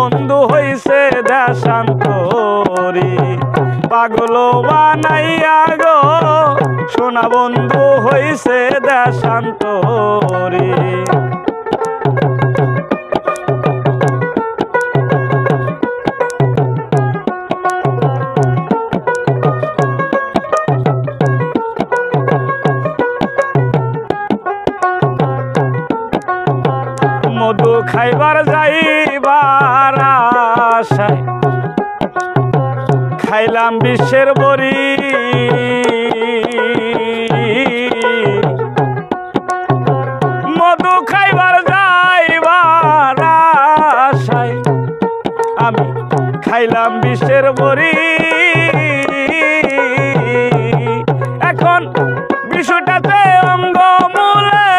বন্ধু হইছে দেশান্তরী পাগল বানাইয়া গো সোনা বন্ধু হইছে দেশান্তরী মধু খাইবার যাইবার আশায় খাইলাম বিশ্বের বড়ি মধু খাইবার যাইবার আশায় আমি খাইলাম বিশ্বের বড়ি এখন বিষয়টাতে অঙ্গ মূলে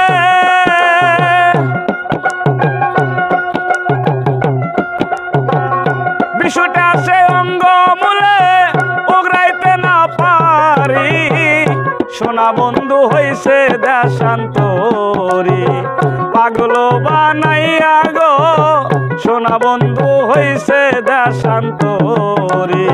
বিষয়টা আছে অঙ্গ মূলে ওগরাইতে না পারি সোনা বন্ধু হইছে দেশান্তরী পাগল বানাইয়া গো সোনা বন্ধু হইছে দেশান্তরী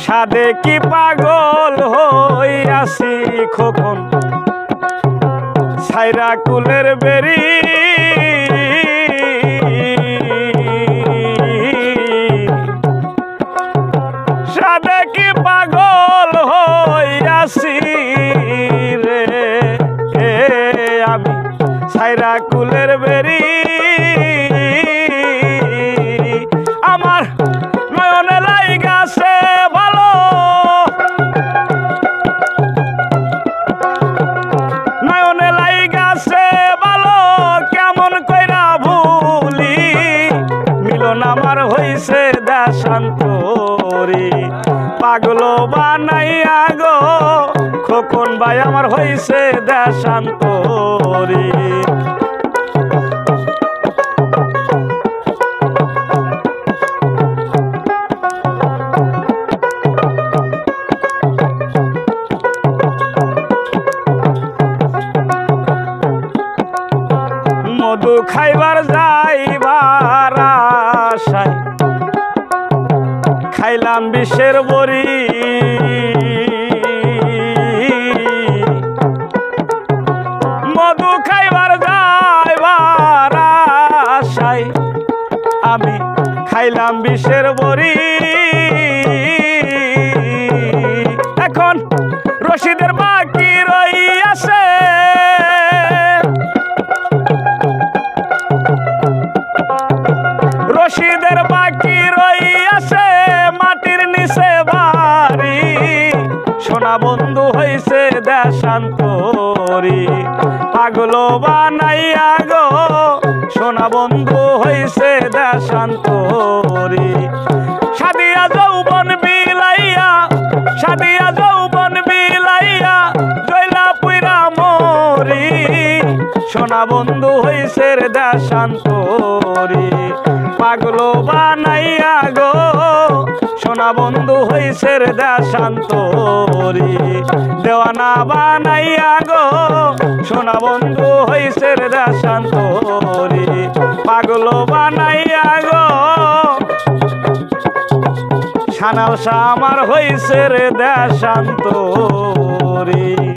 সাদে কি পাগল হইয়াছি খোকন ছাইরা কুলের বেরি সাদে কি পাগল হইয়াছি রে আমি ছাইরা কুলের বেরি আমার নয়নে লাইগাছে ভালো নয়নে লাইগাছে ভালো কেমন কইরা ভুলি মিলন আমার হইছে দেশান্তরী পাগল বানাইয়া গো খোকন ভাই আমার হইছে দেশান্তরী মধু খাইবার যাইবার আশায় খাইলাম বিশ্বের বড়ি মধু খাইবার যাইবার আশায় আমি খাইলাম বিশ্বের বড়ি এখন রশিদের বাকি রইয়াছে রশিদের বাকি রইয়াছে মাটির নিচে বাড়ি সোনা বন্ধু হইছে দেশান্তরী পাগল বানাইয়া গো সোনা বন্ধু হইছে দেশান্তরী সাদিয়া যৌবন বিলাইয়া সাদিয়া যৌবন বিলাইয়া জয়লা পুইরা মরি সোনা বন্ধু হইছে দেশান্তরী পাগল বানাইয়া গো সোনা বন্ধু হইছে দেশান্তরী দেওয়ানা বানাইয়া গো সোনা বন্ধু হইছে দেশান্তরী পাগল বানাইয়া গো সানাল শাহ আমার হইছে দেশান্তরী।